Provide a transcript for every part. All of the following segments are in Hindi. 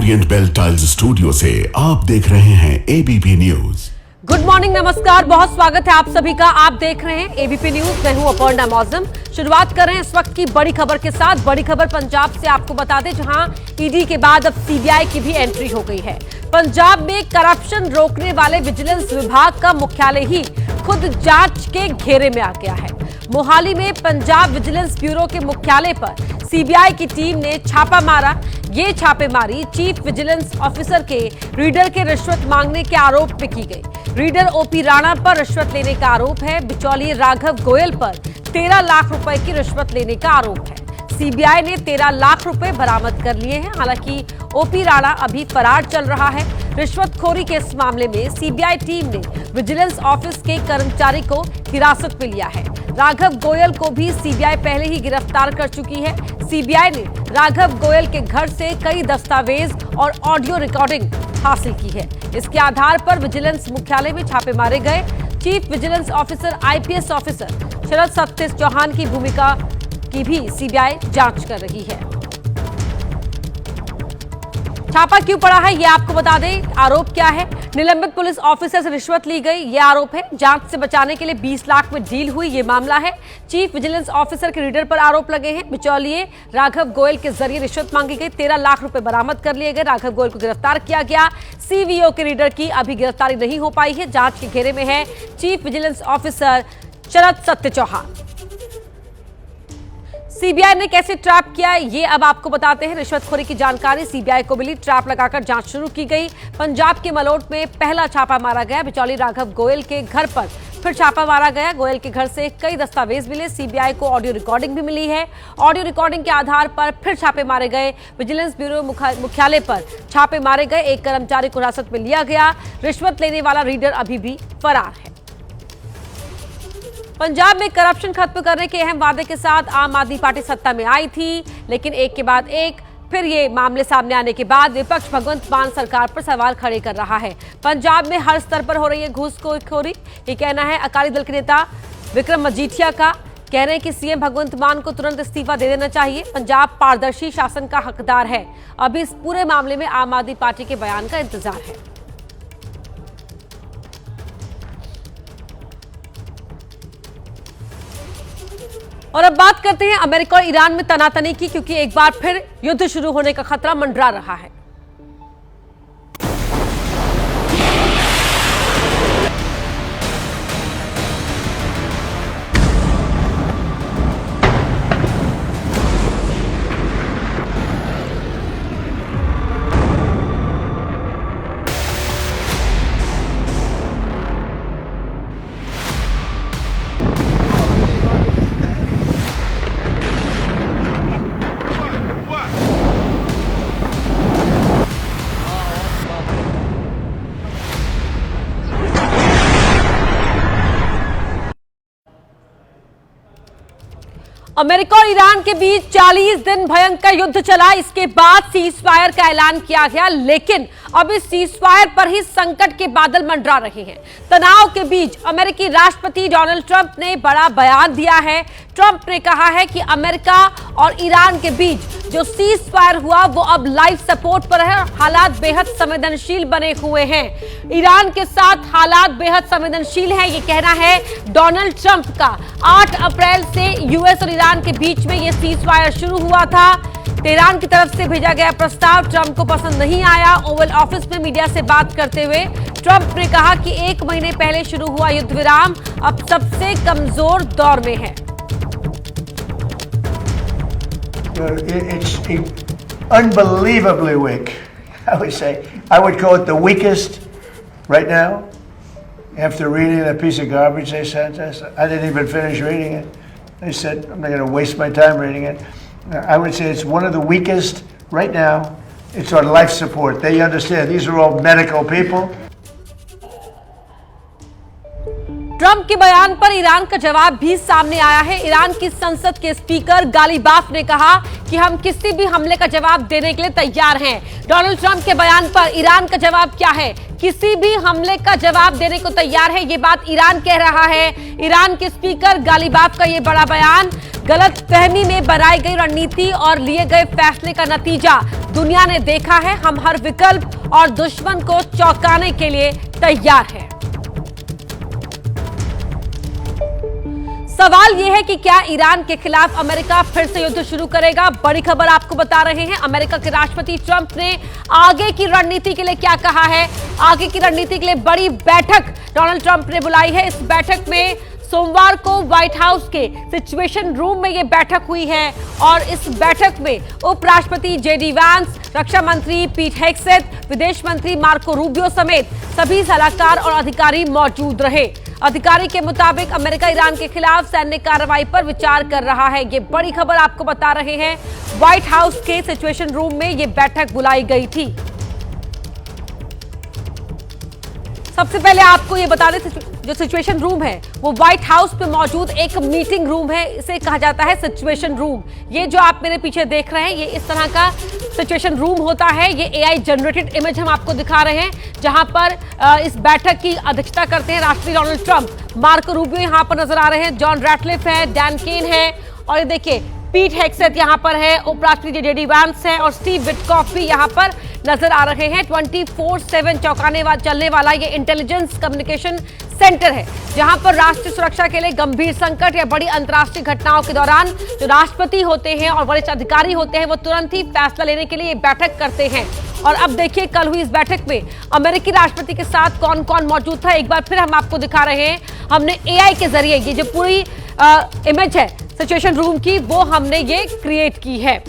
ओरिएंट बेल टाइल्स स्टूडियो से आप देख रहे हैं एबीपी न्यूज। गुड मॉर्निंग, नमस्कार, बहुत स्वागत है आप सभी का। आप देख रहे हैं एबीपी न्यूज। मैं हूं अपर्णा मौजम। शुरुआत कर रहे हैं इस वक्त की बड़ी खबर के साथ। बड़ी खबर पंजाब से आपको बता दें, जहां ईडी के बाद अब सीबीआई की भी एंट्री हो गई है। पंजाब में करप्शन रोकने वाले विजिलेंस विभाग का मुख्यालय ही खुद जांच के घेरे में आ गया है। मोहाली में पंजाब विजिलेंस ब्यूरो के मुख्यालय पर सीबीआई की टीम ने छापा मारा। ये छापेमारी चीफ विजिलेंस ऑफिसर के रीडर के रिश्वत मांगने के आरोप में की गई। रीडर ओपी राणा पर रिश्वत लेने का आरोप है। बिचौलिए राघव गोयल पर 13 लाख रुपए की रिश्वत लेने का आरोप है। सीबीआई ने 13 लाख रुपए बरामद कर लिए हैं। हालांकि ओपी राणा अभी फरार चल रहा है। रिश्वतखोरी के इस मामले में सीबीआई टीम ने विजिलेंस ऑफिस के कर्मचारी को हिरासत में लिया है। राघव गोयल को भी सीबीआई पहले ही गिरफ्तार कर चुकी है। सीबीआई ने राघव गोयल के घर से कई दस्तावेज और ऑडियो रिकॉर्डिंग हासिल की है। इसके आधार पर विजिलेंस मुख्यालय में छापे मारे गए। Chief vigilance officer IPS officer Sharad Satya Chauhan की भूमिका की भी सीबीआई जांच कर रही है। छापा क्यों पड़ा है, ये आपको बता दें। आरोप क्या है? निलंबित पुलिस ऑफिसर से रिश्वत ली गई, ये आरोप है। जांच से बचाने के लिए 20 लाख में डील हुई, ये मामला है। चीफ विजिलेंस ऑफिसर के रीडर पर आरोप लगे हैं। बिचौलिए राघव गोयल के जरिए रिश्वत मांगी गई। 13 लाख रुपए बरामद कर लिए गए। राघव गोयल को गिरफ्तार किया गया। सीवीओ के रीडर की अभी गिरफ्तारी नहीं हो पाई है। जांच के घेरे में है chief vigilance officer Sharad Satya Chauhan. CBI ने कैसे ट्रैप किया, ये अब आपको बताते हैं। रिश्वतखोरी की जानकारी सीबीआई को मिली, ट्रैप लगाकर जांच शुरू की गई। पंजाब के मलोट में पहला छापा मारा गया। बिचौली राघव गोयल के घर पर फिर छापा मारा गया। गोयल के घर से कई दस्तावेज मिले। सीबीआई को ऑडियो रिकॉर्डिंग भी मिली है। ऑडियो रिकॉर्डिंग के आधार पर फिर छापे मारे गए। विजिलेंस ब्यूरो मुख्यालय पर छापे मारे गए। एक कर्मचारी को हिरासत में लिया गया। रिश्वत लेने वाला रीडर अभी भी फरार है। पंजाब में करप्शन खत्म करने के अहम वादे के साथ आम आदमी पार्टी सत्ता में आई थी, लेकिन एक के बाद एक फिर ये मामले सामने आने के बाद विपक्ष भगवंत मान सरकार पर सवाल खड़े कर रहा है। पंजाब में हर स्तर पर हो रही है घूसखोरी, ये कहना है अकाली दल के नेता विक्रम मजीठिया का। कह रहे हैं कि सीएम भगवंत मान को तुरंत इस्तीफा दे देना चाहिए। पंजाब पारदर्शी शासन का हकदार है। अभी इस पूरे मामले में आम आदमी पार्टी के बयान का इंतजार है। और अब बात करते हैं अमेरिका और ईरान में तनातनी की, क्योंकि एक बार फिर युद्ध शुरू होने का खतरा मंडरा रहा है। अमेरिका और ईरान के बीच 40 दिन भयंकर युद्ध चला। इसके बाद सीज फायर का ऐलान किया गया, लेकिन अब इस सीज फायर पर ही संकट के बादल मंडरा रहे हैं। तनाव के बीच अमेरिकी राष्ट्रपति डोनाल्ड ट्रंप ने बड़ा बयान दिया है। ट्रंप ने कहा है कि अमेरिका और ईरान के बीच जो सीज फायर हुआ वो अब लाइफ सपोर्ट पर है। हालात बेहद संवेदनशील बने हुए हैं। ईरान के साथ हालात बेहद संवेदनशील हैं, ये कहना है डोनाल्ड ट्रंप का। 8 अप्रैल से यूएस और ईरान के बीच में ये सीज फायर शुरू हुआ था। तेहरान की तरफ से भेजा गया प्रस्ताव ट्रंप को पसंद नहीं आया। ओवल ऑफिस में मीडिया से बात करते हुए ट्रंप ने कहा कि 1 महीने पहले शुरू हुआ युद्ध विराम अब सबसे कमजोर दौर में है। It's unbelievably weak, I would say. I would call it the weakest right now. After reading that piece of garbage they sent us, I didn't even finish reading it. They said, I'm not going to waste my time reading it. I would say it's one of the weakest right now. It's on life support. They understand. These are all medical people. Trump के बयान पर ईरान का जवाब भी सामने आया है। ईरान की संसद के स्पीकर गालिबाफ ने कहा कि हम किसी भी हमले का जवाब देने के लिए तैयार हैं। डोनाल्ड ट्रंप के बयान पर ईरान का जवाब क्या है? किसी भी हमले का जवाब देने को तैयार है, ये बात ईरान कह रहा है। ईरान के स्पीकर गालिबाफ का ये बड़ा बयान गलतफहमी में बनाई गई रणनीति और लिए गए फैसले का नतीजा। दुनिया ने देखा है, हम हर विकल्प और दुश्मन को चौंकाने के लिए तैयार हैं। सवाल यह है कि क्या ईरान के खिलाफ अमेरिका फिर से युद्ध शुरू करेगा? बड़ी खबर आपको बता रहे हैं। अमेरिका के राष्ट्रपति ट्रंप ने आगे की रणनीति के लिए क्या कहा है? आगे की रणनीति के लिए बड़ी बैठक डोनाल्ड ट्रंप ने बुलाई है। इस बैठक में सोमवार को व्हाइट हाउस के सिचुएशन रूम में यह बैठक हुई है और इस बैठक में उपराष्ट्रपति जेडी वांस, रक्षा मंत्री पीट हेगसेथ, विदेश मंत्री मार्को रूबियो समेत सभी सलाहकार और अधिकारी मौजूद रहे। अधिकारी के मुताबिक अमेरिका ईरान के खिलाफ सैन्य कार्रवाई पर विचार कर रहा है। ये बड़ी खबर आपको बता रहे हैं। व्हाइट हाउस के सिचुएशन रूम में ये बैठक बुलाई गई थी। सबसे पहले आपको ये बता दें, जो सिचुएशन रूम है वो व्हाइट हाउस पे मौजूद एक मीटिंग रूम है। इसे कहा जाता है सिचुएशन रूम। ये जो आप मेरे पीछे देख रहे हैं, ये इस तरह का सिचुएशन रूम होता है। ये एआई जनरेटेड इमेज हम आपको दिखा रहे हैं, जहां पर इस बैठक की अध्यक्षता करते हैं राष्ट्रपति डोनाल्ड ट्रंप। मार्को रूबियो यहां पर नजर आ रहे हैं, जॉन रैटक्लिफ है, डैन केन है और ये देखिए पीट हेगसेथ यहां पर है, उपराष्ट्रपति जेडी वांस है और स्टीव विटकॉफ भी यहां पर नजर आ रहे हैं। 24/7 चलने वाला ये इंटेलिजेंस कम्युनिकेशन सेंटर है, जहां पर राष्ट्रीय सुरक्षा के लिए गंभीर संकट या बड़ी अंतर्राष्ट्रीय घटनाओं के दौरान जो राष्ट्रपति होते हैं और वरिष्ठ अधिकारी होते हैं, वो तुरंत ही फैसला लेने के लिए बैठक करते हैं। और अब देखिए, कल हुई इस बैठक में अमेरिकी राष्ट्रपति के साथ कौन कौन मौजूद था, एक बार फिर हम आपको दिखा रहे हैं। हमने एआई के जरिए ये जो पूरी इमेज है सिचुएशन रूम की, वो हमने ये क्रिएट की है।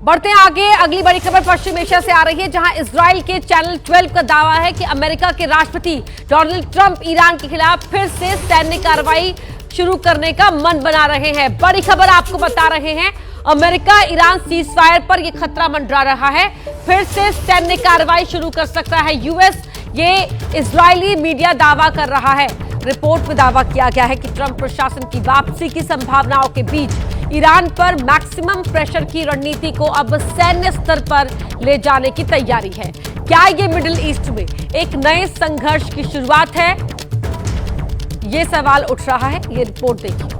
बढ़ते हैं आगे। अगली बड़ी खबर पश्चिम एशिया से आ रही है, जहां इजराइल के चैनल 12 का दावा है कि अमेरिका के राष्ट्रपति डोनाल्ड ट्रंप ईरान के खिलाफ फिर से सैन्य कार्रवाई शुरू करने का मन बना रहे हैं। बड़ी खबर आपको बता रहे हैं, अमेरिका ईरान सीज फायर पर यह खतरा मंडरा रहा है, फिर से सैन्य कार्रवाई शुरू कर सकता है यूएस। ये इजरायली मीडिया दावा कर रहा है। रिपोर्ट में दावा किया गया है कि ट्रंप प्रशासन की वापसी की संभावनाओं के बीच ईरान पर मैक्सिमम प्रेशर की रणनीति को अब सैन्य स्तर पर ले जाने की तैयारी है। क्या ये मिडिल ईस्ट में एक नए संघर्ष की शुरुआत है? ये सवाल उठ रहा है। ये रिपोर्ट देखिए।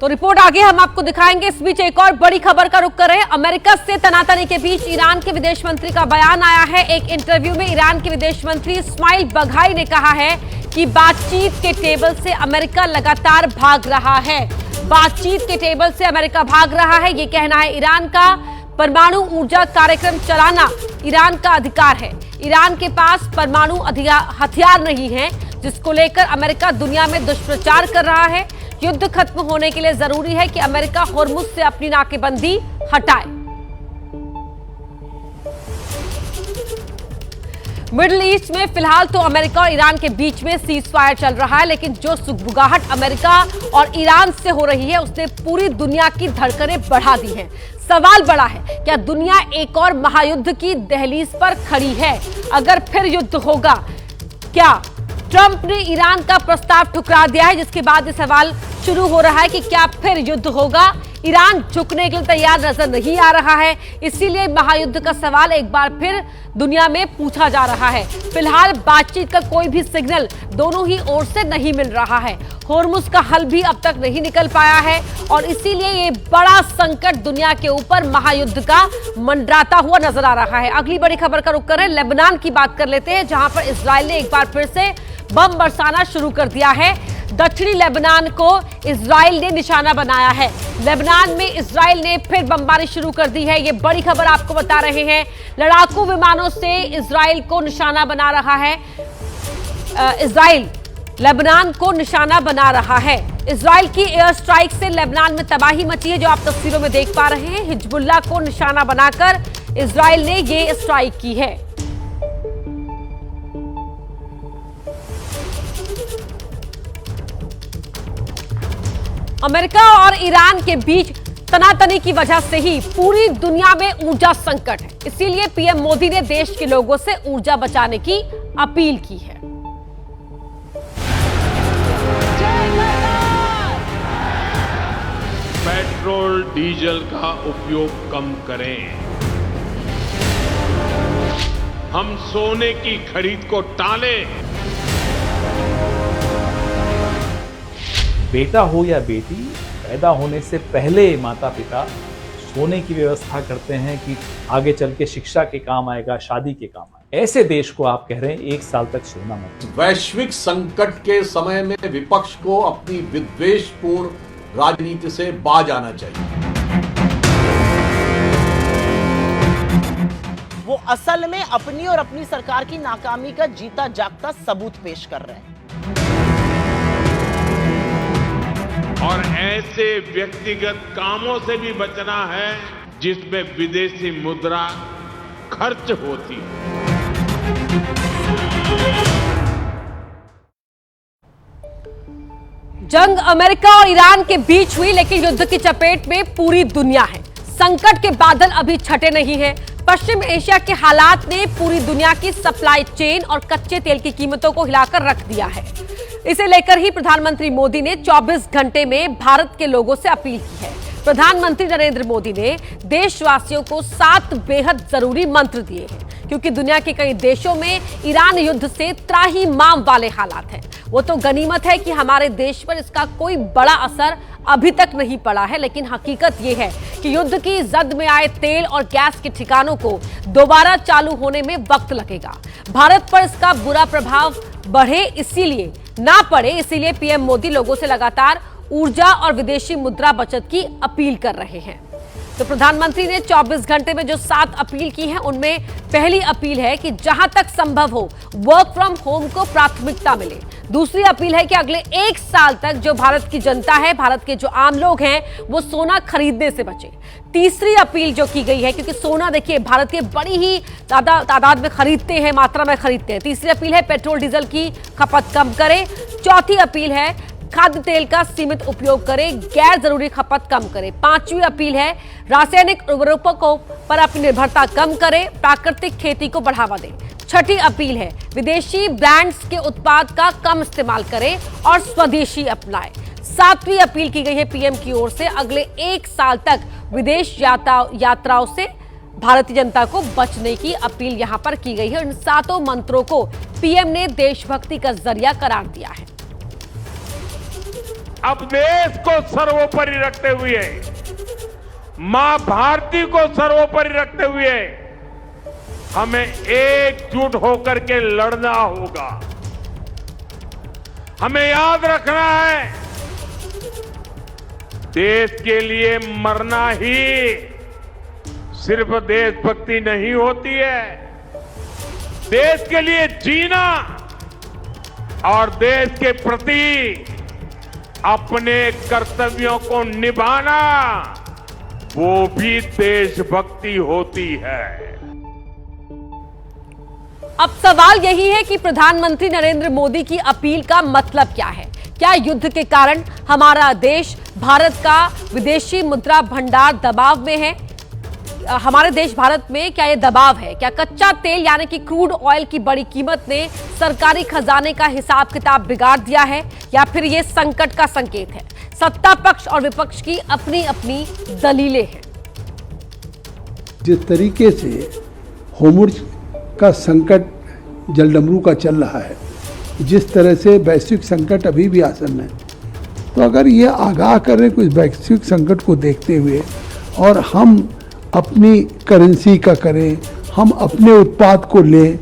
तो रिपोर्ट आगे हम आपको दिखाएंगे। इस बीच एक और बड़ी खबर का रुख कर रहे हैं। अमेरिका से तनातनी के बीच ईरान के विदेश मंत्री का बयान आया है। एक इंटरव्यू में ईरान के विदेश मंत्री इस्माइल बघाई ने कहा है कि बातचीत के टेबल से अमेरिका लगातार भाग रहा है। बातचीत के टेबल से अमेरिका भाग रहा है, ये कहना है ईरान का। परमाणु ऊर्जा कार्यक्रम चलाना ईरान का अधिकार है। ईरान के पास परमाणु हथियार नहीं है, जिसको लेकर अमेरिका दुनिया में दुष्प्रचार कर रहा है। युद्ध खत्म होने के लिए जरूरी है कि अमेरिका होर्मुज से अपनी नाकेबंदी हटाए। मिडिल ईस्ट में फिलहाल तो अमेरिका और ईरान के बीच में सीज फायर चल रहा है, लेकिन जो सुगबुगाहट अमेरिका और ईरान से हो रही है, उसने पूरी दुनिया की धड़कनें बढ़ा दी हैं। सवाल बड़ा है, क्या दुनिया एक और महायुद्ध की दहलीज पर खड़ी है? अगर फिर युद्ध होगा, क्या ट्रंप ने ईरान का प्रस्ताव ठुकरा दिया है, जिसके बाद ये सवाल शुरू हो रहा है कि क्या फिर युद्ध होगा? ईरान झुकने के लिए तैयार नजर नहीं आ रहा है, इसीलिए महायुद्ध का सवाल एक बार फिर दुनिया में पूछा जा रहा है। फिलहाल बातचीत का कोई भी सिग्नल दोनों ही ओर से नहीं मिल रहा है। होर्मुज का हल भी अब तक नहीं निकल पाया है और इसीलिए ये बड़ा संकट दुनिया के ऊपर महायुद्ध का मंडराता हुआ नजर आ रहा है। अगली बड़ी खबर का रुख करें, लेबनान की बात कर लेते हैं, जहां पर इजराइल ने एक बार फिर से बम बरसाना शुरू कर दिया है। दक्षिणी लेबनान को इजराइल ने निशाना बनाया है। लेबनान में इजराइल ने फिर बमबारी शुरू कर दी है। ये बड़ी खबर आपको बता रहे हैं। लड़ाकू विमानों से इजराइल को निशाना बना रहा है। इजराइल लेबनान को निशाना बना रहा है। इजराइल की एयर स्ट्राइक से लेबनान में तबाही मची है, जो आप तस्वीरों में देख पा रहे हैं। हिजबुल्लाह को निशाना बनाकर इजराइल ने ये स्ट्राइक की है। अमेरिका और ईरान के बीच तनातनी की वजह से ही पूरी दुनिया में ऊर्जा संकट है। इसीलिए पीएम मोदी ने देश के लोगों से ऊर्जा बचाने की अपील की है। पेट्रोल डीजल का उपयोग कम करें। हम सोने की खरीद को टालें। बेटा हो या बेटी, पैदा होने से पहले माता पिता सोने की व्यवस्था करते हैं कि आगे चल के शिक्षा के काम आएगा, शादी के काम आएगा। ऐसे देश को आप कह रहे हैं 1 साल तक सोना मत। वैश्विक संकट के समय में विपक्ष को अपनी विद्वेषपूर्ण राजनीति से बाज आना चाहिए। वो असल में अपनी और अपनी सरकार की नाकामी का जीता जागता सबूत पेश कर रहे हैं। और ऐसे व्यक्तिगत कामों से भी बचना है जिसमें विदेशी मुद्रा खर्च होती है। जंग अमेरिका और ईरान के बीच हुई, लेकिन युद्ध की चपेट में पूरी दुनिया है। संकट के बादल अभी छटे नहीं हैं। पश्चिम एशिया के हालात ने पूरी दुनिया की सप्लाई चेन और कच्चे तेल की कीमतों को हिलाकर रख दिया है। इसे लेकर ही प्रधानमंत्री मोदी ने 24 घंटे में भारत के लोगों से अपील की है। प्रधानमंत्री नरेंद्र मोदी ने देशवासियों को 7 बेहद जरूरी मंत्र दिए हैं, क्योंकि दुनिया के कई देशों में ईरान युद्ध से त्राहिमाम वाले हालात हैं। वो तो गनीमत है कि हमारे देश पर इसका कोई बड़ा असर अभी तक नहीं पड़ा है, लेकिन हकीकत ये है कि युद्ध की जद में आए तेल और गैस के ठिकानों को दोबारा चालू होने में वक्त लगेगा। भारत पर इसका बुरा प्रभाव बढ़े इसीलिए ना पड़े, इसीलिए पीएम मोदी लोगों से लगातार ऊर्जा और विदेशी मुद्रा बचत की अपील कर रहे हैं। तो प्रधानमंत्री ने 24 घंटे में जो 7 अपील की है, उनमें पहली अपील है कि जहां तक संभव हो वर्क फ्रॉम होम को प्राथमिकता मिले। दूसरी अपील है कि अगले 1 साल तक जो भारत की जनता है, भारत के जो आम लोग हैं, वो सोना खरीदने से बचे। तीसरी अपील जो की गई है, क्योंकि सोना देखिए भारत के बड़ी ही तादाद में खरीदते हैं, मात्रा में खरीदते हैं। तीसरी अपील है पेट्रोल डीजल की खपत कम करें। चौथी अपील है खाद्य तेल का सीमित उपयोग करें, गैर जरूरी खपत कम करें। पांचवी अपील है रासायनिक उर्वरकों पर अपनी निर्भरता कम करें, प्राकृतिक खेती को बढ़ावा दें। छठी अपील है विदेशी ब्रांड्स के उत्पाद का कम इस्तेमाल करें और स्वदेशी अपनाएं। 7वीं अपील की गई है पीएम की ओर से अगले 1 साल तक विदेश यात्राओं से भारतीय जनता को बचने की अपील यहां पर की गई है। इन 7 मंत्रों को पीएम ने देशभक्ति का जरिया करार दिया है। अब देश को सर्वोपरि रखते हुए, मां भारती को सर्वोपरि रखते हुए हमें एकजुट होकर के लड़ना होगा। हमें याद रखना है, देश के लिए मरना ही सिर्फ देशभक्ति नहीं होती है। देश के लिए जीना और देश के प्रति अपने कर्तव्यों को निभाना, वो भी देशभक्ति होती है। अब सवाल यही है कि प्रधानमंत्री नरेंद्र मोदी की अपील का मतलब क्या है? क्या युद्ध के कारण हमारा देश, भारत का विदेशी मुद्रा भंडार दबाव में है? हमारे देश भारत में क्या ये दबाव है? क्या कच्चा तेल यानी कि क्रूड ऑयल की बड़ी कीमत ने सरकारी खजाने का हिसाब किताब बिगाड़ दिया है, या फिर ये संकट का संकेत है? सत्ता पक्ष और विपक्ष की अपनी अपनी दलीलें हैं। जिस तरीके से होर्मुज़ का संकट जलडमरू का चल रहा है, जिस तरह से वैश्विक संकट अभी भी आसन है, तो अगर ये आगाह करें कुछ वैश्विक संकट को देखते हुए और हम अपनी करेंसी का करें, हम अपने उत्पाद को लें,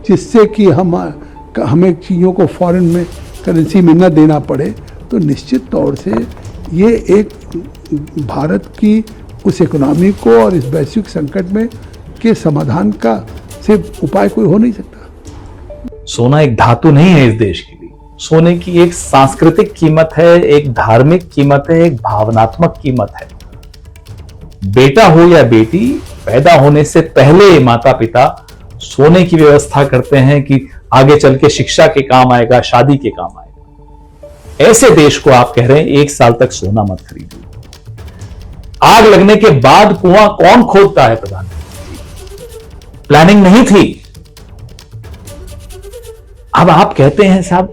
जिससे कि हमें चीज़ों को फॉरेन में करेंसी में न देना पड़े, तो निश्चित तौर से ये एक भारत की उस इकोनॉमी को और इस वैश्विक संकट में के समाधान का सिर्फ उपाय कोई हो नहीं सकता। सोना एक धातु नहीं है इस देश के लिए। सोने की एक सांस्कृतिक कीमत है, एक धार्मिक कीमत है, एक भावनात्मक कीमत है। बेटा हो या बेटी, पैदा होने से पहले माता पिता सोने की व्यवस्था करते हैं कि आगे चल के शिक्षा के काम आएगा, शादी के काम आएगा। ऐसे देश को आप कह रहे हैं 1 साल तक सोना मत खरीदिए। आग लगने के बाद कुआं कौन खोदता है? प्रधानमंत्री, प्लानिंग नहीं थी। अब आप कहते हैं साहब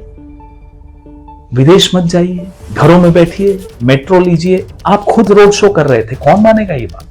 विदेश मत जाइए, घरों में बैठिए, मेट्रो लीजिए। आप खुद रोड शो कर रहे थे, कौन मानेगा ये बात?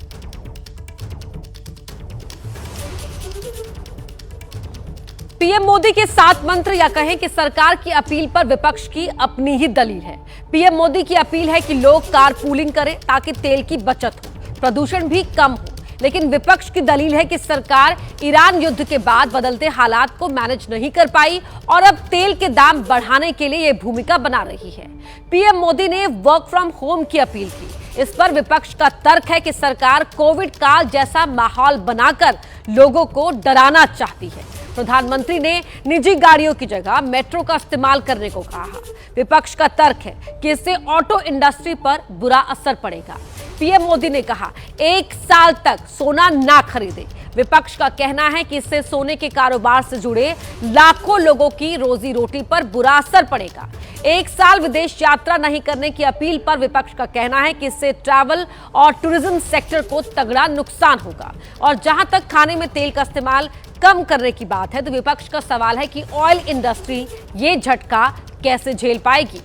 पीएम मोदी के 7 मंत्र या कहें कि सरकार की अपील पर विपक्ष की अपनी ही दलील है। पीएम मोदी की अपील है कि लोग कारपूलिंग करें ताकि तेल की बचत हो, प्रदूषण भी कम हो। लेकिन विपक्ष की दलील है कि सरकार ईरान युद्ध के बाद बदलते हालात को मैनेज नहीं कर पाई और अब तेल के दाम बढ़ाने के लिए यह भूमिका बना रही है। पीएम मोदी ने वर्क फ्रॉम होम की अपील की। इस पर विपक्ष का तर्क है कि सरकार कोविड काल जैसा माहौल बनाकर लोगों को डराना चाहती है। प्रधानमंत्री ने निजी गाड़ियों की जगह मेट्रो का इस्तेमाल करने को कहा। विपक्ष का तर्क है कि इससे ऑटो इंडस्ट्री पर बुरा असर पड़ेगा। पीएम मोदी ने कहा 1 साल तक सोना ना खरीदे। विपक्ष का कहना है कि इससे सोने के कारोबार से जुड़े लाखों लोगों की रोजी रोटी पर बुरा असर पड़ेगा। 1 साल विदेश यात्रा नहीं करने की अपील पर विपक्ष का कहना है कि इससे ट्रैवल और टूरिज्म सेक्टर को तगड़ा नुकसान होगा। और जहां तक खाने में तेल का इस्तेमाल कम करने की बात है तो विपक्ष का सवाल है कि ऑयल इंडस्ट्री ये झटका कैसे झेल पाएगी।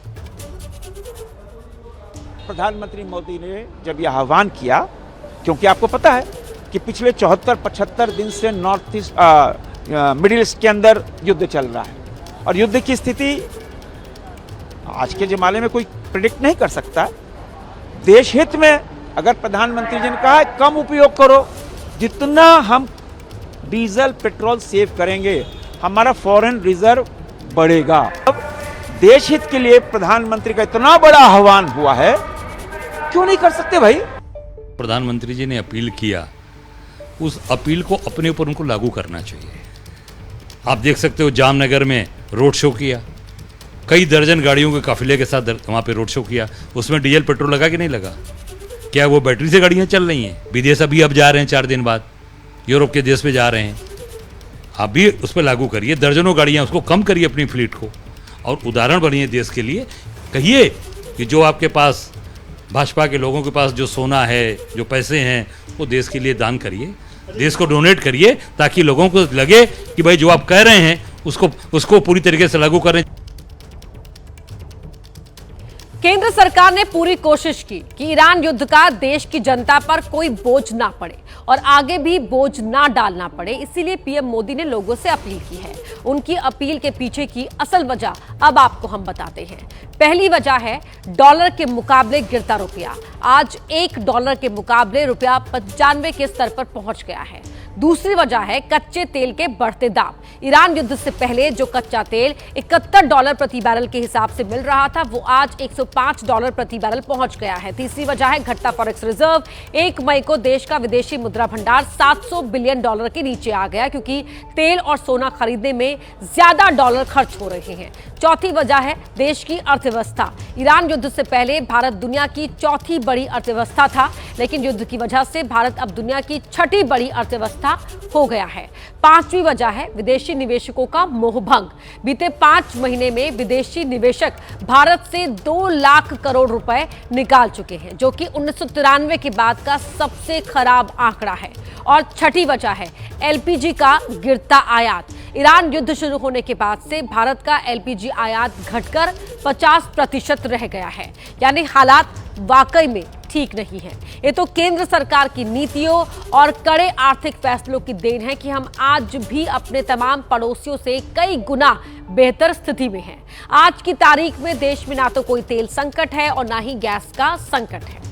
प्रधानमंत्री मोदी ने जब यह आह्वान किया, क्योंकि आपको पता है कि पिछले 74-75 दिन से नॉर्थ ईस्ट मिडिल ईस्ट के अंदर युद्ध चल रहा है और युद्ध की स्थिति आज के जमाने में कोई प्रेडिक्ट नहीं कर सकता। देश हित में अगर प्रधानमंत्री जी ने कहा है कम उपयोग करो, जितना हम डीजल पेट्रोल सेव करेंगे हमारा फॉरेन रिजर्व बढ़ेगा। अब देश हित के लिए प्रधानमंत्री का इतना बड़ा आह्वान हुआ है, क्यों नहीं कर सकते भाई। प्रधानमंत्री जी ने अपील किया, उस अपील को अपने ऊपर उनको लागू करना चाहिए। आप देख सकते हो जामनगर में रोड शो किया, कई दर्जन गाड़ियों के काफिले के साथ वहाँ पे रोड शो किया। उसमें डीजल पेट्रोल लगा कि नहीं लगा? क्या वो बैटरी से गाड़ियाँ चल रही हैं? विदेश अभी अब जा रहे हैं 4 दिन बाद, यूरोप के देश में जा रहे हैं। आप भी उस पर लागू करिए, दर्जनों गाड़ियाँ, उसको कम करिए अपनी फ्लीट को और उदाहरण बनिए देश के लिए। कहिए कि जो आपके पास भाजपा के लोगों के पास जो सोना है, जो पैसे हैं, वो देश के लिए दान करिए, देश को डोनेट करिए, ताकि लोगों को लगे कि भाई जो आप कह रहे हैं उसको पूरी तरीके से लागू करें। केंद्र सरकार ने पूरी कोशिश की कि ईरान युद्ध का देश की जनता पर कोई बोझ ना पड़े और आगे भी बोझ ना डालना पड़े। इसीलिए पीएम मोदी ने लोगों से अपील की है। उनकी अपील के पीछे की असल वजह अब आपको हम बताते हैं। पहली वजह है डॉलर के मुकाबले गिरता रुपया। आज $1 के मुकाबले रुपया 95 के स्तर पर पहुंच गया है। दूसरी वजह है कच्चे तेल के बढ़ते दाम। ईरान युद्ध से पहले जो कच्चा तेल $71 प्रति बैरल के हिसाब से मिल रहा था, वो आज $105 प्रति बैरल पहुंच गया है। तीसरी वजह है घटता फॉरेक्स रिजर्व। 1 मई को देश का विदेशी मुद्रा भंडार $700 बिलियन के नीचे आ गया, क्योंकि तेल और सोना खरीदने में ज्यादा डॉलर खर्च हो रहे हैं। चौथी वजह है देश की अर्थव्यवस्था। ईरान युद्ध से पहले भारत दुनिया की चौथी बड़ी अर्थव्यवस्था था, लेकिन युद्ध की वजह से भारत अब दुनिया की 6ठी बड़ी अर्थव्यवस्था हो गया है। पांचवी वजह है विदेशी निवेशकों का मोहभंग। बीते 5 महीने में विदेशी निवेशक भारत से 2 लाख करोड़ रुपए निकाल चुके हैं, जो कि 1993 के बाद का सबसे खराब आंकड़ा है। और छठी वजह है एलपीजी का गिरता आयात। ईरान युद्ध शुरू होने के बाद से भारत का एलपीजी आयात घटकर 50% रह गया है, यानी हालात वाकई में ठीक नहीं है। ये तो केंद्र सरकार की नीतियों और कड़े आर्थिक फैसलों की देन है कि हम आज भी अपने तमाम पड़ोसियों से कई गुना बेहतर स्थिति में हैं। आज की तारीख में देश में ना तो कोई तेल संकट है और ना ही गैस का संकट है।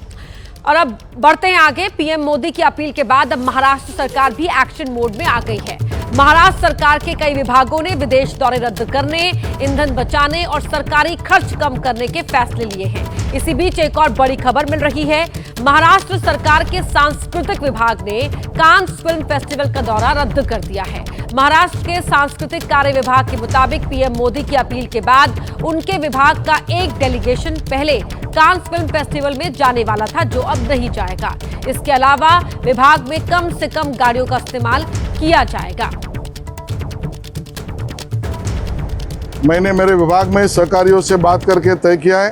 और अब बढ़ते हैं आगे। पीएम मोदी की अपील के बाद अब महाराष्ट्र सरकार भी एक्शन मोड में आ गई है। महाराष्ट्र सरकार के कई विभागों ने विदेश दौरे रद्द करने, ईंधन बचाने और सरकारी खर्च कम करने के फैसले लिए हैं। इसी बीच एक और बड़ी खबर मिल रही है। महाराष्ट्र सरकार के सांस्कृतिक विभाग ने कांस फिल्म फेस्टिवल का दौरा रद्द कर दिया है। महाराष्ट्र के सांस्कृतिक कार्य विभाग के मुताबिक पीएम मोदी की अपील के बाद उनके विभाग का एक डेलीगेशन पहले कांस फिल्म फेस्टिवल में जाने वाला था, जो अब नहीं जाएगा। इसके अलावा विभाग में कम से कम गाड़ियों का इस्तेमाल किया जाएगा। मैंने मेरे विभाग में सहकारियों से बात करके तय किया है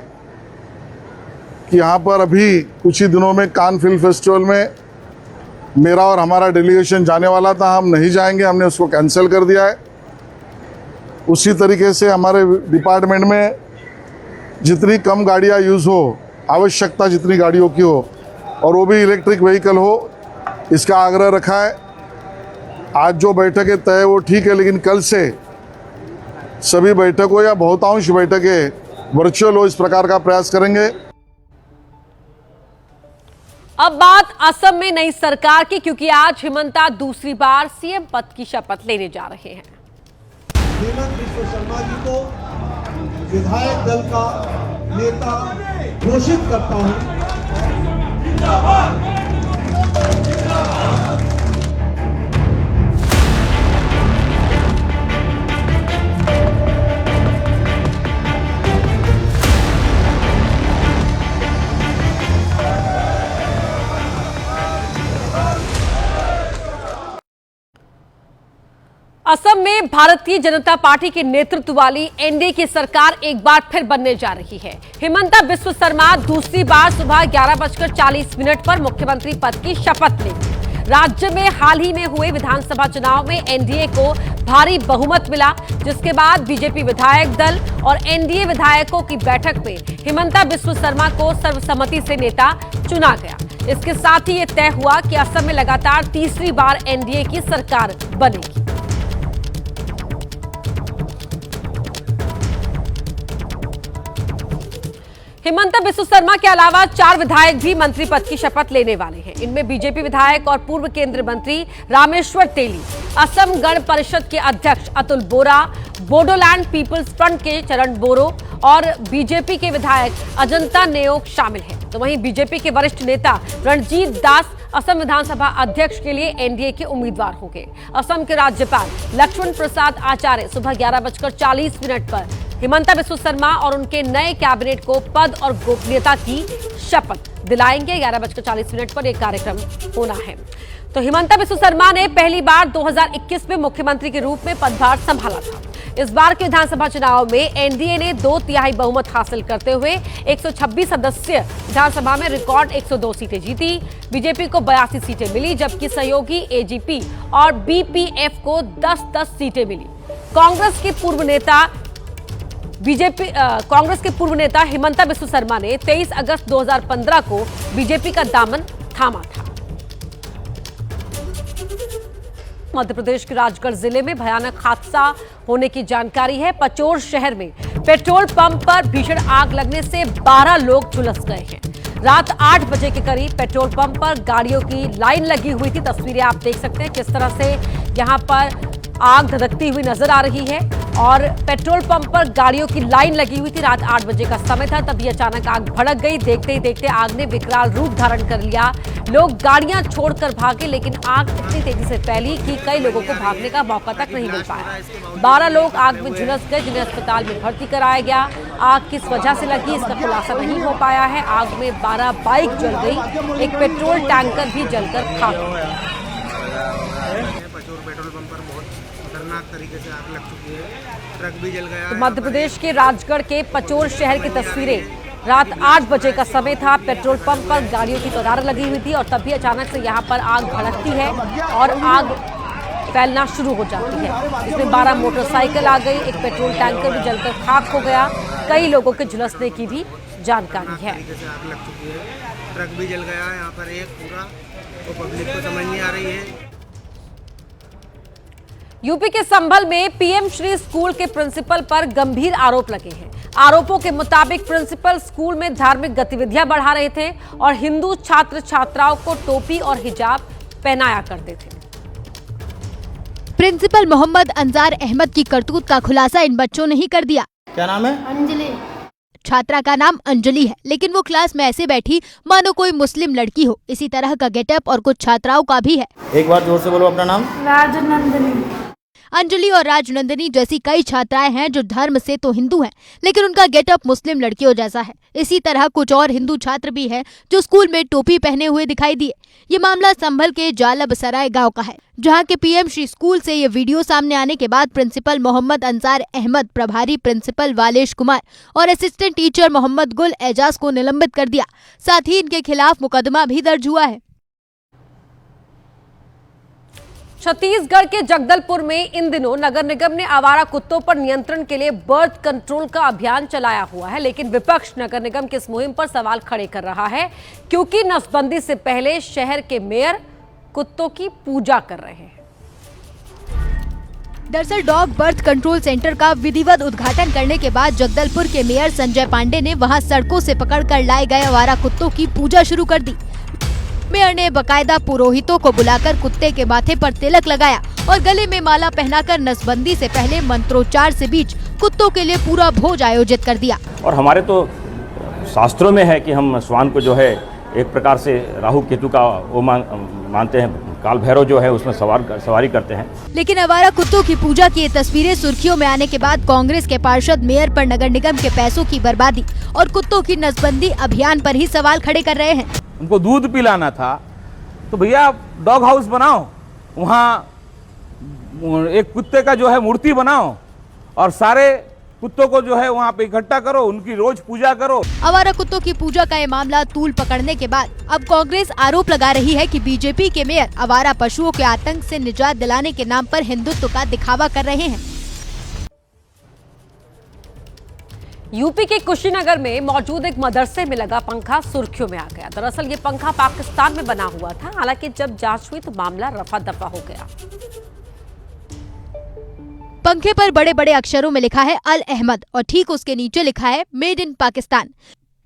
कि यहाँ पर अभी कुछ ही दिनों में कान फिल्म फेस्टिवल में मेरा और हमारा डेलीगेशन जाने वाला था, हम नहीं जाएंगे, हमने उसको कैंसिल कर दिया है। उसी तरीके से हमारे डिपार्टमेंट में जितनी कम गाड़ियाँ यूज़ हो, आवश्यकता जितनी गाड़ियों की हो और वो भी इलेक्ट्रिक व्हीकल हो, इसका आग्रह रखा है। आज जो बैठक है तय वो ठीक है, लेकिन कल से सभी बैठकों या बहुतांश बैठकें वर्चुअल हो, इस प्रकार का प्रयास करेंगे। अब बात असम में नई सरकार की, क्योंकि आज हिमंता दूसरी बार सीएम पद की शपथ लेने जा रहे हैं। हेमंत बिस्वा शर्मा जी को विधायक दल का नेता घोषित करता हूं। असम में भारतीय जनता पार्टी के नेतृत्व वाली एनडीए की सरकार एक बार फिर बनने जा रही है। हिमंता बिस्वा शर्मा दूसरी बार सुबह 11:40 पर मुख्यमंत्री पद की शपथ लेंगे। राज्य में हाल ही में हुए विधानसभा चुनाव में एनडीए को भारी बहुमत मिला, जिसके बाद बीजेपी विधायक दल और एनडीए विधायकों की बैठक में हिमंता बिस्वा शर्मा को सर्वसम्मति से नेता चुना गया। इसके साथ ही यह तय हुआ कि असम में लगातार तीसरी बार एनडीए की सरकार बनेगी। हिमंता बिस्वा शर्मा के अलावा 4 विधायक भी मंत्री पद की शपथ लेने वाले हैं। इनमें बीजेपी विधायक और पूर्व केंद्रीय मंत्री रामेश्वर तेली, असम गण परिषद के अध्यक्ष अतुल बोरा, बोडोलैंड पीपल्स फ्रंट के चरण बोरो और बीजेपी के विधायक अजंता नेओग शामिल हैं। तो वहीं बीजेपी के वरिष्ठ नेता रणजीत दास असम विधानसभा अध्यक्ष के लिए एनडीए के उम्मीदवार होंगे। असम के राज्यपाल लक्ष्मण प्रसाद आचार्य सुबह 11:40 पर हिमंता बिस्वा शर्मा और उनके नए कैबिनेट को पद और गोपनीयता की शपथ दिलाएंगे। 11:40 पर यह कार्यक्रम होना है। तो हिमंता बिस्वा शर्मा ने पहली बार 2021 में मुख्यमंत्री के रूप में पदभार संभाला था। इस बार के विधानसभा चुनाव में एनडीए ने 2/3 बहुमत हासिल करते हुए 126 सदस्य विधानसभा में रिकॉर्ड 102 सीटें जीती। बीजेपी को 82 सीटें मिली, जबकि सहयोगी एजीपी और बीपीएफ को 10-10 सीटें मिली। कांग्रेस के पूर्व नेता हिमंता बिस्वा शर्मा ने 23 अगस्त 2015 को बीजेपी का दामन थामा था। मध्य प्रदेश के राजगढ़ जिले में भयानक हादसा होने की जानकारी है। पचोर शहर में पेट्रोल पंप पर भीषण आग लगने से 12 लोग झुलस गए हैं। रात 8 बजे के करीब पेट्रोल पंप पर गाड़ियों की लाइन लगी हुई थी। तस्वीरें आप देख सकते हैं किस तरह से यहां पर आग धधकती हुई नजर आ रही है और पेट्रोल पंप पर गाड़ियों की लाइन लगी हुई थी। रात 8 बजे का समय था, तभी अचानक आग भड़क गई। देखते ही देखते आग ने विकराल रूप धारण कर लिया। लोग गाड़ियां छोड़कर भागे, लेकिन आग इतनी तेजी से फैली कि कई लोगों को भागने का मौका तक नहीं मिल पाया। 12 लोग आग में झुलस गए, जिन्हें अस्पताल में भर्ती कराया गया। आग किस वजह से लगी, इसका खुलासा नहीं हो पाया है। आग में 12 बाइक जल गई, एक पेट्रोल टैंकर भी जलकर खाक हो गया। पेट्रोल पंप पर बहुत खतरनाक तरीके से आग लग चुकी है, ट्रक भी जल गया। तो मध्य प्रदेश के राजगढ़ के पचोर शहर की तस्वीरें। रात 8 बजे का समय था, पेट्रोल पंप पर गाड़ियों की कतार लगी हुई थी और तभी अचानक से यहां पर आग भड़कती है और आग फैलना शुरू हो जाती है। इसमें 12 मोटरसाइकिल आ गई, एक पेट्रोल टैंकर भी जलकर खाक हो गया। कई लोगों के झुलसने की भी जानकारी है। आग लग चुकी है, ट्रक भी जल गया यहाँ पर एक पूरा, तो पब्लिक को समझ नहीं आ रही है। यूपी के संभल में पीएम श्री स्कूल के प्रिंसिपल पर गंभीर आरोप लगे हैं। आरोपों के मुताबिक प्रिंसिपल स्कूल में धार्मिक गतिविधियां बढ़ा रहे थे और हिंदू छात्र छात्राओं को टोपी और हिजाब पहनाया करते थे। प्रिंसिपल मोहम्मद अंजार अहमद की करतूत का खुलासा इन बच्चों ने ही कर दिया। क्या नाम है? अंजलि। छात्रा का नाम अंजलि है, लेकिन वो क्लास में ऐसे बैठी मानो कोई मुस्लिम लड़की हो। इसी तरह का गेटअप और कुछ छात्राओं का भी है। एक बार जोर से बोलो अपना नाम। राजनंदिनी। अंजलि और राजनंदिनी जैसी कई छात्राएं हैं जो धर्म से तो हिंदू हैं, लेकिन उनका गेटअप मुस्लिम लड़कियों जैसा है। इसी तरह कुछ और हिंदू छात्र भी हैं जो स्कूल में टोपी पहने हुए दिखाई दिए। ये मामला संभल के जालब सराय गांव का है, जहां के पीएम श्री स्कूल से ये वीडियो सामने आने के बाद प्रिंसिपल मोहम्मद अंसार अहमद, प्रभारी प्रिंसिपल वालेश कुमार और असिस्टेंट टीचर मोहम्मद गुल एजाज को निलंबित कर दिया। साथ ही इनके खिलाफ मुकदमा भी दर्ज हुआ है। छत्तीसगढ़ के जगदलपुर में इन दिनों नगर निगम ने आवारा कुत्तों पर नियंत्रण के लिए बर्थ कंट्रोल का अभियान चलाया हुआ है, लेकिन विपक्ष नगर निगम की इस मुहिम पर सवाल खड़े कर रहा है, क्योंकि नसबंदी से पहले शहर के मेयर कुत्तों की पूजा कर रहे हैं। दरअसल डॉग बर्थ कंट्रोल सेंटर का विधिवत उद्घाटन करने के बाद जगदलपुर के मेयर संजय पांडे ने वहां सड़कों से पकड़कर लाए गए आवारा कुत्तों की पूजा शुरू कर दी। मेयर ने बकायदा पुरोहितों को बुलाकर कुत्ते के माथे पर तिलक लगाया और गले में माला पहनाकर नसबंदी से पहले मंत्रोच्चार से बीच कुत्तों के लिए पूरा भोज आयोजित कर दिया। और हमारे तो शास्त्रों में है कि हम श्वान को जो है एक प्रकार से राहु केतु का वो मानते हैं, काल भैरव जो है उसमें सवारी करते हैं। लेकिन आवारा कुत्तों की पूजा की ये तस्वीरें सुर्खियों में आने के बाद कांग्रेस के पार्षद मेयर पर नगर निगम के पैसों की बर्बादी और कुत्तों की नसबंदी अभियान पर ही सवाल खड़े कर रहे हैं। उनको दूध पिलाना था तो भैया डॉग हाउस बनाओ, वहाँ एक कुत्ते का जो है मूर्ति बनाओ और सारे कुत्तों को जो है वहाँ पे इकट्ठा करो, उनकी रोज पूजा करो। आवारा कुत्तों की पूजा का ये मामला तूल पकड़ने के बाद अब कांग्रेस आरोप लगा रही है कि बीजेपी के मेयर आवारा पशुओं के आतंक से निजात दिलाने के नाम पर हिंदुत्व का दिखावा कर रहे हैं। यूपी के कुशीनगर में मौजूद एक मदरसे में लगा पंखा सुर्खियों में आ गया। दरअसल ये पंखा पाकिस्तान में बना हुआ था, हालांकि जब जांच हुई तो मामला रफा दफा हो गया। पंखे पर बड़े बड़े अक्षरों में लिखा है अल अहमद और ठीक उसके नीचे लिखा है मेड इन पाकिस्तान।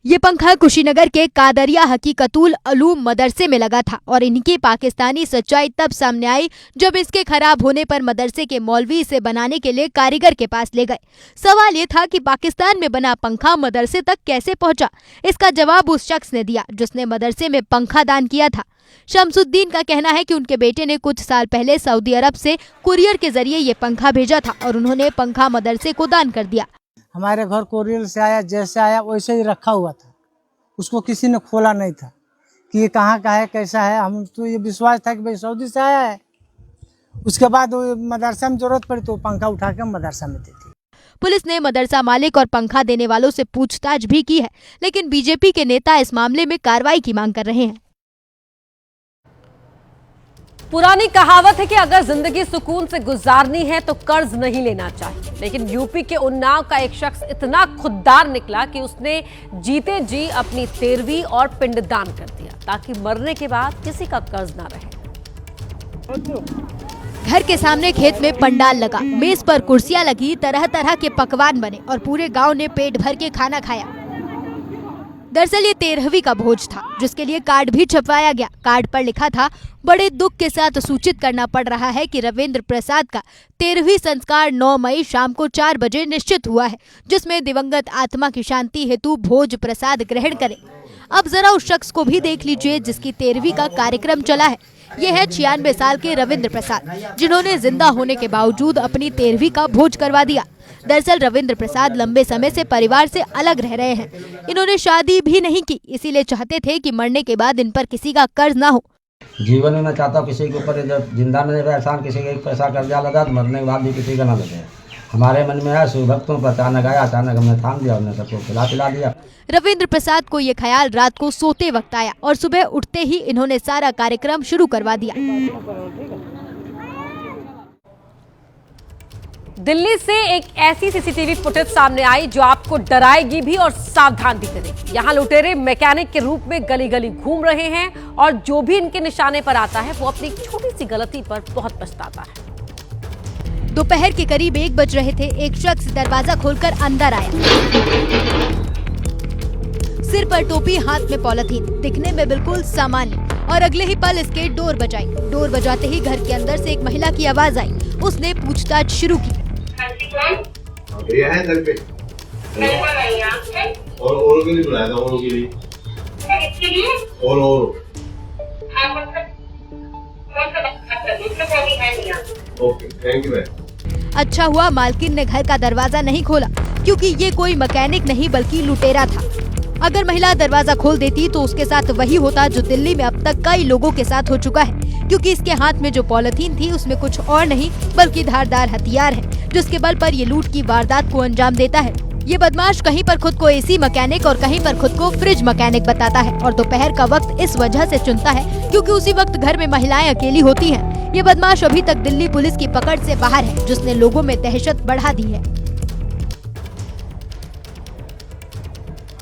ये पंखा कुशीनगर के कादरिया हकीकतुल उलूम मदरसे में लगा था और इनकी पाकिस्तानी सच्चाई तब सामने आई जब इसके खराब होने पर मदरसे के मौलवी इसे बनाने के लिए कारीगर के पास ले गए। सवाल ये था कि पाकिस्तान में बना पंखा मदरसे तक कैसे पहुंचा। इसका जवाब उस शख्स ने दिया जिसने मदरसे में पंखा दान किया था। शमसुद्दीन का कहना है कि उनके बेटे ने कुछ साल पहले सऊदी अरब से कुरियर के जरिए ये पंखा भेजा था और उन्होंने पंखा मदरसे को दान कर दिया। हमारे घर कोरियर से आया, जैसे आया वैसे ही रखा हुआ था, उसको किसी ने खोला नहीं था कि ये कहाँ का है कैसा है। हम तो ये विश्वास था कि भाई सऊदी से आया है। उसके बाद वो मदरसा में जरूरत पड़ी तो पंखा उठा के मदरसा में दे दी। पुलिस ने मदरसा मालिक और पंखा देने वालों से पूछताछ भी की है, लेकिन बीजेपी के नेता इस मामले में कार्रवाई की मांग कर रहे हैं। पुरानी कहावत है कि अगर जिंदगी सुकून से गुजारनी है तो कर्ज नहीं लेना चाहिए, लेकिन यूपी के उन्नाव का एक शख्स इतना खुददार निकला कि उसने जीते जी अपनी 13वीं और पिंडदान कर दिया ताकि मरने के बाद किसी का कर्ज ना रहे। घर के सामने खेत में पंडाल लगा, मेज पर कुर्सियां लगी, तरह तरह के पकवान बने और पूरे गांव ने पेट भर के खाना खाया। दरअसल ये 13वीं का भोज था जिसके लिए कार्ड भी छपवाया गया। कार्ड पर लिखा था, बड़े दुख के साथ सूचित करना पड़ रहा है कि रविंद्र प्रसाद का 13वीं संस्कार 9 मई शाम को 4 बजे निश्चित हुआ है, जिसमें दिवंगत आत्मा की शांति हेतु भोज प्रसाद ग्रहण करें। अब जरा उस शख्स को भी देख लीजिए जिसकी 13वीं का कार्यक्रम चला है। ये है 96 साल के रविंद्र प्रसाद, जिन्होंने जिंदा होने के बावजूद अपनी 13वीं का भोज करवा दिया। दरअसल रविंद्र प्रसाद लंबे समय से परिवार से अलग रह रहे हैं। इन्होंने शादी भी नहीं की, इसीलिए चाहते थे कि मरने के बाद इन पर किसी का कर्ज ना हो। जीवन में मैं चाहता हूँ किसी के ऊपर जब जिंदा में एहसान किसी का एक पैसा कर्जा लगा तो मरने के बाद भी किसी का ना लगे। हमारे मन में है शिव भक्तों पर अचानक आया, अचानक हमने थाम दिया, हमने सबको पिला दिया। रविंद्र प्रसाद को ये ख्याल रात को सोते वक्त आया और सुबह उठते ही इन्होंने सारा कार्यक्रम शुरू करवा दिया। दिल्ली से एक ऐसी सीसीटीवी फुटेज सामने आई जो आपको डराएगी भी और सावधान भी करेगी। यहाँ लुटेरे मैकेनिक के रूप में गली गली घूम रहे हैं और जो भी इनके निशाने पर आता है वो अपनी छोटी सी गलती पर बहुत पछताता है। दोपहर के करीब 1 बज रहे थे। एक शख्स दरवाजा खोलकर अंदर आया, सिर पर टोपी, हाथ में पॉलिथीन, दिखने में बिल्कुल सामान्य, और अगले ही पल इसके डोर बजाई। डोर बजाते ही घर के अंदर से एक महिला की आवाज आई। उसने पूछताछ शुरू की। भैया है घर पे? और के लिए बुलाया था, और के लिए? किसके लिए? और ओके, थैंक यू। अच्छा हुआ मालकिन ने घर का दरवाजा नहीं खोला, क्योंकि ये कोई मैकेनिक नहीं बल्कि लुटेरा था। अगर महिला दरवाजा खोल देती तो उसके साथ वही होता जो दिल्ली में अब तक कई लोगों के साथ हो चुका है, क्योंकि इसके हाथ में जो पॉलिथीन थी उसमें कुछ और नहीं बल्कि धारदार हथियार है, जिसके बल पर ये लूट की वारदात को अंजाम देता है। ये बदमाश कहीं पर खुद को एसी मैकेनिक और कहीं पर खुद को फ्रिज मैकेनिक बताता है और दोपहर का वक्त इस वजह से चुनता है क्योंकि उसी वक्त घर में महिलाएं अकेली होती हैं। ये बदमाश अभी तक दिल्ली पुलिस की पकड़ से बाहर है, जिसने लोगों में दहशत बढ़ा दी है।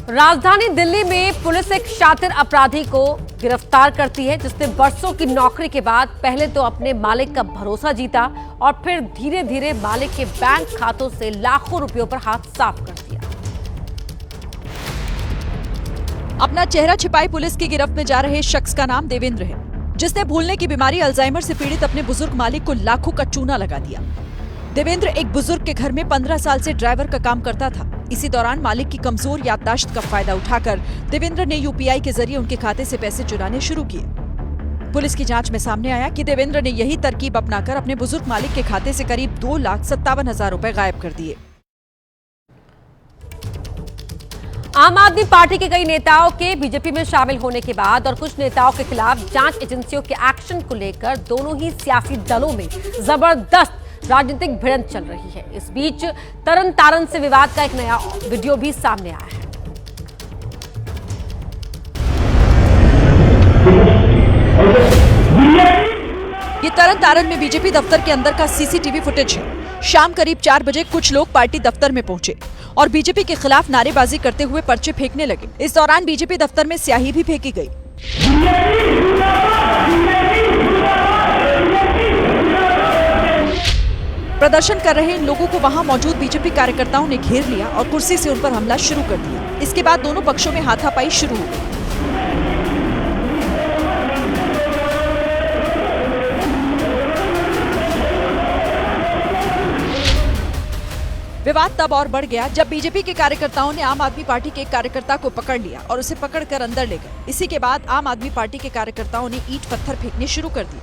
राजधानी दिल्ली में पुलिस एक शातिर अपराधी को गिरफ्तार करती है जिसने बरसों की नौकरी के बाद पहले तो अपने मालिक का भरोसा जीता और फिर धीरे धीरे मालिक के बैंक खातों से लाखों रुपयों पर हाथ साफ कर दिया। अपना चेहरा छिपाई पुलिस की गिरफ्त में जा रहे शख्स का नाम देवेंद्र है, जिसने भूलने की बीमारी अल्जाइमर से पीड़ित अपने बुजुर्ग मालिक को लाखों का चूना लगा दिया। देवेंद्र एक बुजुर्ग के घर में 15 साल से ड्राइवर का काम करता था। इसी दौरान मालिक की कमजोर याददाश्त का फायदा उठाकर देवेंद्र ने यूपीआई के जरिए उनके खाते से पैसे चुराने शुरू किए। पुलिस की जांच में सामने आया कि देवेंद्र ने यही तरकीब अपनाकर अपने बुजुर्ग मालिक के खाते से करीब 2,57,000 रुपए गायब कर दिए। आम आदमी पार्टी के कई नेताओं के बीजेपी में शामिल होने के बाद और कुछ नेताओं के खिलाफ जांच एजेंसियों के एक्शन को लेकर दोनों ही सियासी दलों में जबरदस्त राजनीतिक भिड़ंत चल रही है। इस बीच तरन तारन से विवाद का एक नया वीडियो भी सामने आया है। ये तरन तारन में बीजेपी दफ्तर के अंदर का सीसीटीवी फुटेज है। शाम करीब 4 बजे कुछ लोग पार्टी दफ्तर में पहुंचे और बीजेपी के खिलाफ नारेबाजी करते हुए पर्चे फेंकने लगे। इस दौरान बीजेपी दफ्तर में स्याही भी फेंकी गई। प्रदर्शन कर रहे इन लोगों को वहां मौजूद बीजेपी कार्यकर्ताओं ने घेर लिया और कुर्सी से उन पर हमला शुरू कर दिया। इसके बाद दोनों पक्षों में हाथापाई शुरू हो गई। विवाद तब और बढ़ गया जब बीजेपी के कार्यकर्ताओं ने आम आदमी पार्टी के एक कार्यकर्ता को पकड़ लिया और उसे पकड़कर अंदर ले गए। इसी के बाद आम आदमी पार्टी के कार्यकर्ताओं ने ईंट पत्थर फेंकने शुरू कर दिए।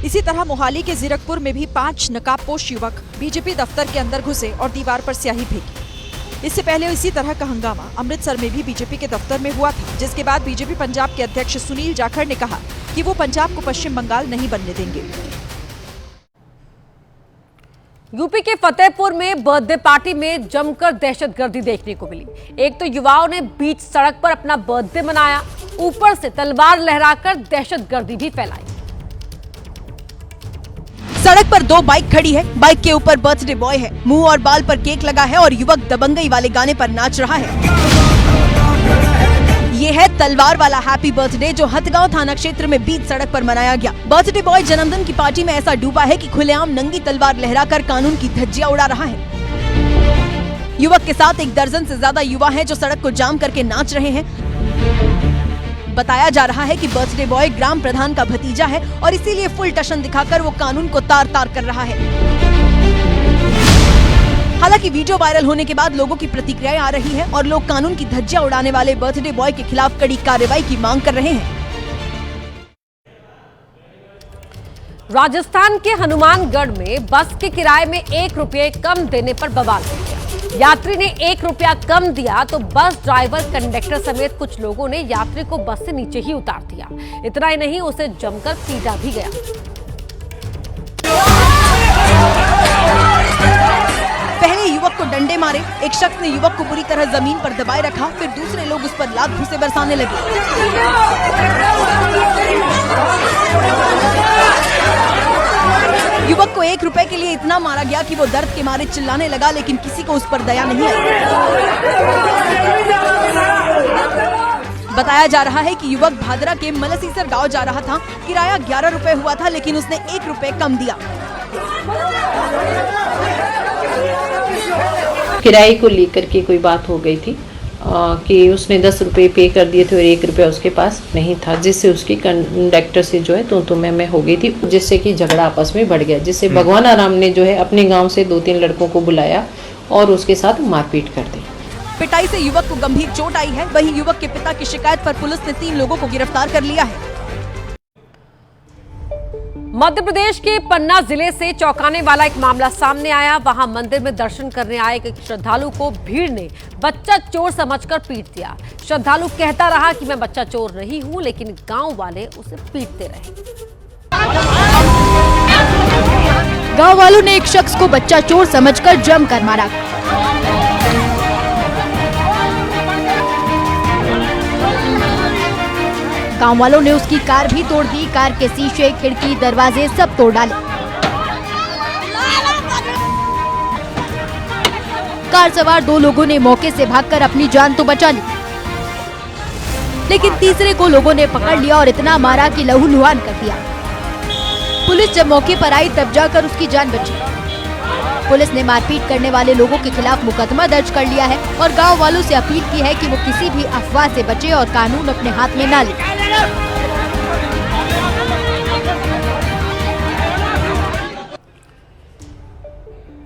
इसी तरह मोहाली के जीरकपुर में भी 5 नकाबपोश युवक बीजेपी दफ्तर के अंदर घुसे और दीवार पर स्याही फेंकी। इससे पहले इसी तरह का हंगामा अमृतसर में भी बीजेपी के दफ्तर में हुआ था, जिसके बाद बीजेपी पंजाब के अध्यक्ष सुनील जाखड़ ने कहा कि वो पंजाब को पश्चिम बंगाल नहीं बनने देंगे। यूपी के फतेहपुर में बर्थडे पार्टी में जमकर दहशतगर्दी देखने को मिली। एक तो युवाओं ने बीच सड़क पर अपना बर्थडे मनाया, ऊपर से तलवार लहराकर दहशतगर्दी भी फैलाई। सड़क पर 2 बाइक खड़ी है। बाइक के ऊपर बर्थडे बॉय है, मुंह और बाल पर केक लगा है और युवक दबंगई वाले गाने पर नाच रहा है। ये है तलवार वाला हैप्पी बर्थडे जो हथगांव थाना क्षेत्र में बीच सड़क पर मनाया गया। बर्थडे बॉय जन्मदिन की पार्टी में ऐसा डूबा है कि खुलेआम नंगी तलवार लहराकर कानून की धज्जियां उड़ा रहा है। युवक के साथ 1 दर्जन से ज्यादा युवा हैं जो सड़क को जाम करके नाच रहे हैं। बताया जा रहा है कि बर्थडे बॉय ग्राम प्रधान का भतीजा है और इसीलिए फुल टशन दिखाकर वो कानून को तार-तार कर रहा है। हालांकि वीडियो वायरल होने के बाद लोगों की प्रतिक्रियाएं आ रही हैं और लोग कानून की धज्जियां उड़ाने वाले बर्थडे बॉय के खिलाफ कड़ी कार्रवाई की मांग कर रहे हैं। राजस्थान के हनुमानगढ़ में बस के किराए में 1 रुपये कम देने पर बवाल हो गया। यात्री ने 1 रुपया कम दिया तो बस ड्राइवर, कंडक्टर समेत कुछ लोगों ने यात्री को बस से नीचे ही उतार दिया। इतना ही नहीं, उसे जमकर पीटा भी गया। पहले युवक को डंडे मारे, एक शख्स ने युवक को बुरी तरह जमीन पर दबाए रखा, फिर दूसरे लोग उस पर लात घुसे बरसाने लगे। युवक को 1 रुपए के लिए इतना मारा गया कि वो दर्द के मारे चिल्लाने लगा, लेकिन किसी को उस पर दया नहीं आई। बताया जा रहा है कि युवक भादरा के मलसीसर गांव जा रहा था। किराया 11 रुपए हुआ था, लेकिन उसने 1 रुपए कम दिया। किराए को लेकर के कोई बात हो गई थी कि उसने 10 रुपए पे कर दिए थे और 1 रुपया उसके पास नहीं था, जिससे उसकी कंडक्टर से जो है तो मैं हो गई थी, जिससे कि झगड़ा आपस में बढ़ गया, जिससे भगवान आराम ने जो है अपने गांव से 2-3 लड़कों को बुलाया और उसके साथ मारपीट कर दी। पिटाई से युवक को गंभीर चोट आई है। वहीं युवक के पिता की शिकायत पर पुलिस ने 3 लोगों को गिरफ्तार कर लिया है। मध्य प्रदेश के पन्ना जिले से चौंकाने वाला एक मामला सामने आया। वहां मंदिर में दर्शन करने आए एक श्रद्धालु को भीड़ ने बच्चा चोर समझकर पीट दिया। श्रद्धालु कहता रहा कि मैं बच्चा चोर नहीं हूं, लेकिन गांव वाले उसे पीटते रहे। गांव वालों ने एक शख्स को बच्चा चोर समझकर जमकर मारा। गांव वालों ने उसकी कार भी तोड़ दी। कार के शीशे, खिड़की, दरवाजे सब तोड़ डाले। कार सवार 2 लोगों ने मौके से भागकर अपनी जान तो बचा ली, लेकिन तीसरे को लोगों ने पकड़ लिया और इतना मारा कि लहूलुहान कर दिया। पुलिस जब मौके पर आई तब जाकर उसकी जान बची। पुलिस ने मारपीट करने वाले लोगों के खिलाफ मुकदमा दर्ज कर लिया है और गांव वालों से अपील की है कि वो किसी भी अफवाह से बचे और कानून अपने हाथ में न ले।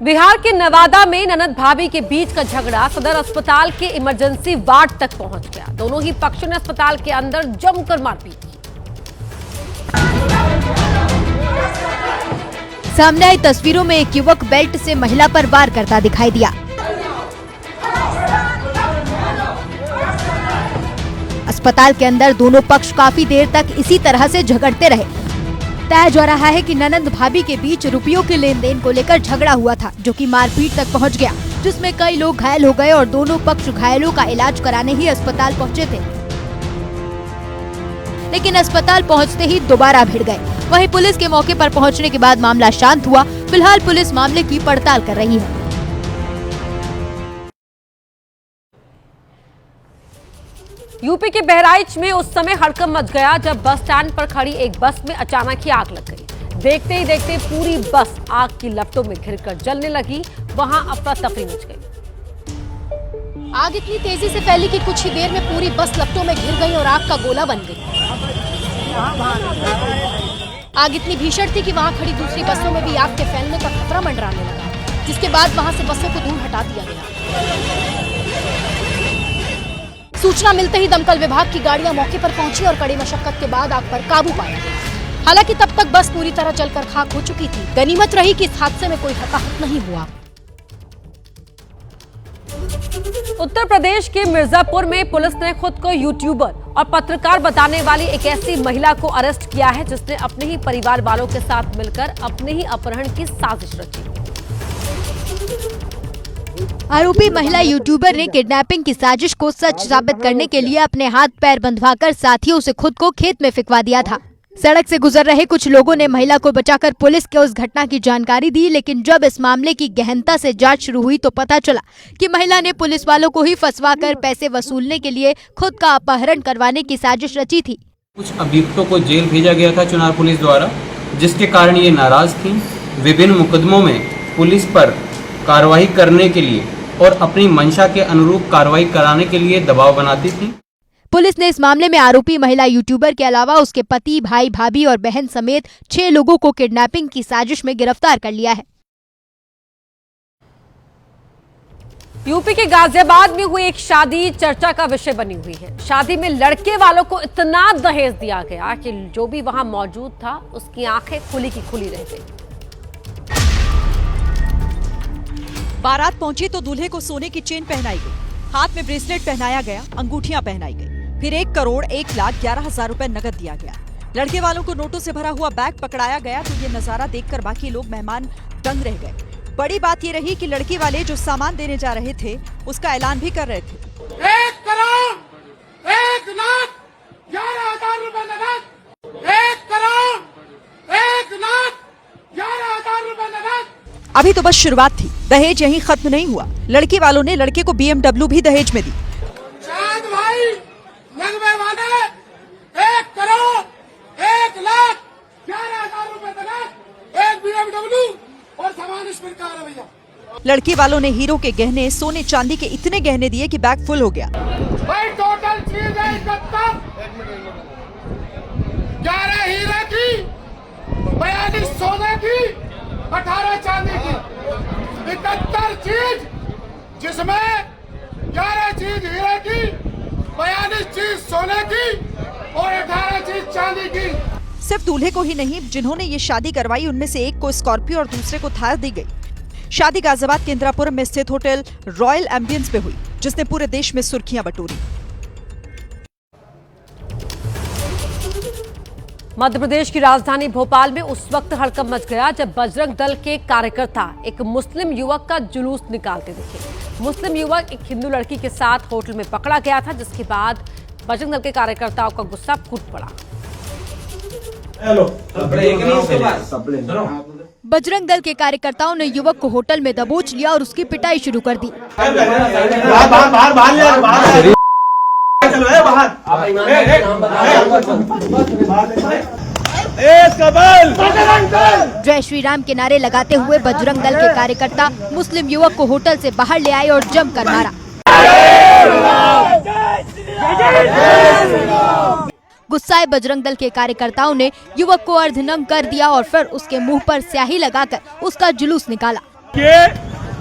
बिहार के नवादा में ननद भाभी के बीच का झगड़ा सदर अस्पताल के इमरजेंसी वार्ड तक पहुंच गया। दोनों ही पक्षों ने अस्पताल के अंदर जमकर मारपीट की। सामने आई तस्वीरों में एक युवक बेल्ट से महिला पर वार करता दिखाई दिया। अस्पताल के अंदर दोनों पक्ष काफी देर तक इसी तरह से झगड़ते रहे। बताया जा रहा है कि ननंद भाभी के बीच रुपयों के लेन देन को लेकर झगड़ा हुआ था, जो कि मारपीट तक पहुंच गया, जिसमें कई लोग घायल हो गए और दोनों पक्ष घायलों का इलाज कराने ही अस्पताल पहुंचे थे, लेकिन अस्पताल पहुंचते ही दोबारा भिड़ गए। वहीं पुलिस के मौके पर पहुंचने के बाद मामला शांत हुआ। फिलहाल पुलिस मामले की पड़ताल कर रही है। यूपी के बहराइच में उस समय हड़कंप मच गया जब बस स्टैंड पर खड़ी एक बस में अचानक ही आग लग गई। देखते ही देखते पूरी बस आग की लपटों में घिरकर जलने लगी। वहां अफरा तफरी मच गई। आग इतनी तेजी से फैली कि कुछ ही देर में पूरी बस लपटों में घिर गई और आग का गोला बन गई। आग इतनी भीषण थी कि वहां खड़ी दूसरी बसों में भी आग के फैलने का खतरा मंडराने लगा, जिसके बाद वहां से बसों को दूर हटा दिया गया। सूचना मिलते ही दमकल विभाग की गाड़ियां मौके पर पहुंची और कड़ी मशक्कत के बाद आग पर काबू पाया गया। हालांकि तब तक बस पूरी तरह जलकर खाक हो चुकी थी। गनीमत रही कि इस हादसे में कोई हताहत नहीं हुआ। उत्तर प्रदेश के मिर्जापुर में पुलिस ने खुद को यूट्यूबर और पत्रकार बताने वाली एक ऐसी महिला को अरेस्ट किया है जिसने अपने ही परिवार वालों के साथ मिलकर अपने ही अपहरण की साजिश रची। आरोपी महिला यूट्यूबर ने किडनैपिंग की साजिश को सच साबित करने के लिए अपने हाथ पैर बंधवाकर साथियों से खुद को खेत में फिकवा दिया था। सड़क से गुजर रहे कुछ लोगों ने महिला को बचाकर पुलिस को उस घटना की जानकारी दी, लेकिन जब इस मामले की गहनता से जांच शुरू हुई तो पता चला कि महिला ने पुलिस वालों को ही फंसवाकर पैसे वसूलने के लिए खुद का अपहरण करवाने की साजिश रची थी। कुछ अभियुक्तों को जेल भेजा गया था चुनार पुलिस द्वारा, जिसके कारण ये नाराज थी। विभिन्न मुकदमों में पुलिस पर कार्रवाई करने के लिए और अपनी मंशा के अनुरूप कार्रवाई कराने के लिए दबाव बनाती थी। पुलिस ने इस मामले में आरोपी महिला यूट्यूबर के अलावा उसके पति, भाई, भाभी और बहन समेत 6 लोगों को किडनैपिंग की साजिश में गिरफ्तार कर लिया है। यूपी के गाजियाबाद में हुई एक शादी चर्चा का विषय बनी हुई है। शादी में लड़के वालों को इतना दहेज दिया गया कि जो भी वहां मौजूद था उसकी आंखें खुली की खुली रह गई। बारात पहुंची तो दूल्हे को सोने की चेन पहनाई गई, हाथ में ब्रेसलेट पहनाया गया, अंगूठियां पहनाई गई, फिर 1,01,11,000 रुपए नकद दिया गया। लड़के वालों को नोटों से भरा हुआ बैग पकड़ाया गया तो ये नजारा देखकर बाकी लोग मेहमान दंग रह गए। बड़ी बात ये रही कि लड़की वाले जो सामान देने जा रहे थे उसका ऐलान भी कर रहे थे। 1,01,11,000 रुपए नकद, 1,01,11,000 रुपए नकद। अभी तो बस शुरुआत थी, दहेज यहीं खत्म नहीं हुआ। लड़की वालों ने लड़के को BMW भी दहेज में दी। चांद भाई लगवे वाले 1,01,11,000 रुपए नकद, एक BMW और सामान इस प्रकार है भैया। लड़की वालों ने हीरो के गहने, सोने चांदी के इतने गहने दिए कि बैग फुल हो गया। भाई टोटल चीज है 71, 11 हीरे की, 42 सोने की, 18 चांदी की, 71 चीज, जिसमें 11 चीज हीरे की, 42 चीज सोने की और 18 चीज चांदी की। सिर्फ दूल्हे को ही नहीं, जिन्होंने ये शादी करवाई उनमें से एक को स्कॉर्पियो और दूसरे को थार दी गई। शादी गाजियाबाद के इंदिरापुरम में स्थित होटल रॉयल एम्बियंस में हुई, जिसने पूरे देश में सुर्खियां बटोरी। मध्य प्रदेश की राजधानी भोपाल में उस वक्त हड़कंप मच गया जब बजरंग दल के कार्यकर्ता एक मुस्लिम युवक का जुलूस निकालते दिखे। मुस्लिम युवक एक हिंदू लड़की के साथ होटल में पकड़ा गया था, जिसके बाद बजरंग दल के कार्यकर्ताओं का गुस्सा फूट पड़ा। बजरंग दल के कार्यकर्ताओं ने युवक को होटल में दबोच लिया और उसकी पिटाई शुरू कर दी। जय श्री राम के नारे लगाते हुए बजरंग दल के कार्यकर्ता मुस्लिम युवक को होटल से बाहर ले आए और जमकर मारा। गुस्साए बजरंग दल के कार्यकर्ताओं ने युवक को अर्धनग्न कर दिया और फिर उसके मुंह पर स्याही लगाकर उसका जुलूस निकाला। ये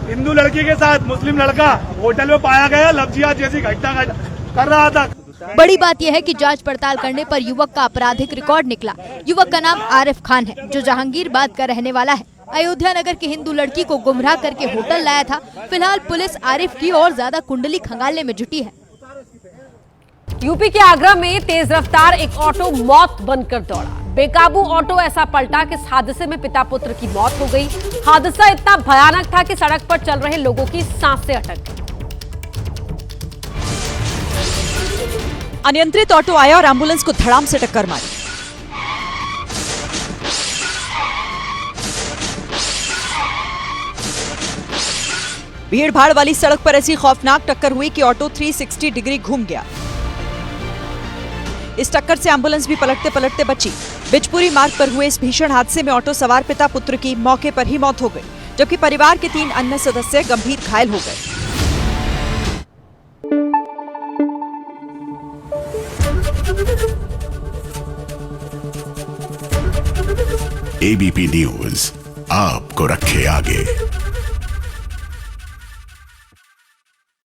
हिंदू लड़की के साथ मुस्लिम लड़का होटल में पाया गया, लफ्जियात जैसी घटना कर रहा था। बड़ी बात यह है कि जांच पड़ताल करने पर युवक का आपराधिक रिकॉर्ड निकला। युवक का नाम आरिफ खान है, जो जहांगीरबाद का रहने वाला है। अयोध्या नगर की हिंदू लड़की को गुमराह करके होटल लाया था। फिलहाल पुलिस आरिफ की और ज्यादा कुंडली खंगालने में जुटी है। यूपी के आगरा में तेज रफ्तार एक ऑटो मौत बनकर दौड़ा। बेकाबू ऑटो ऐसा पलटा कि इस हादसे में पिता पुत्र की मौत हो गई। हादसा इतना भयानक था कि सड़क पर चल रहे लोगों की सांसें अटक गई। अनियंत्रित ऑटो आया और एम्बुलेंस को धड़ाम से टक्कर मारी। भीड़ भाड़ वाली सड़क पर ऐसी खौफनाक टक्कर हुई कि ऑटो 360 डिग्री घूम गया। इस टक्कर से एम्बुलेंस भी पलटते पलटते बची। बिजपुरी मार्ग पर हुए इस भीषण हादसे में ऑटो सवार पिता पुत्र की मौके पर ही मौत हो गई, जबकि परिवार के 3 अन्य सदस्य गंभीर घायल हो गए। एबीपी न्यूज आपको रखे आगे।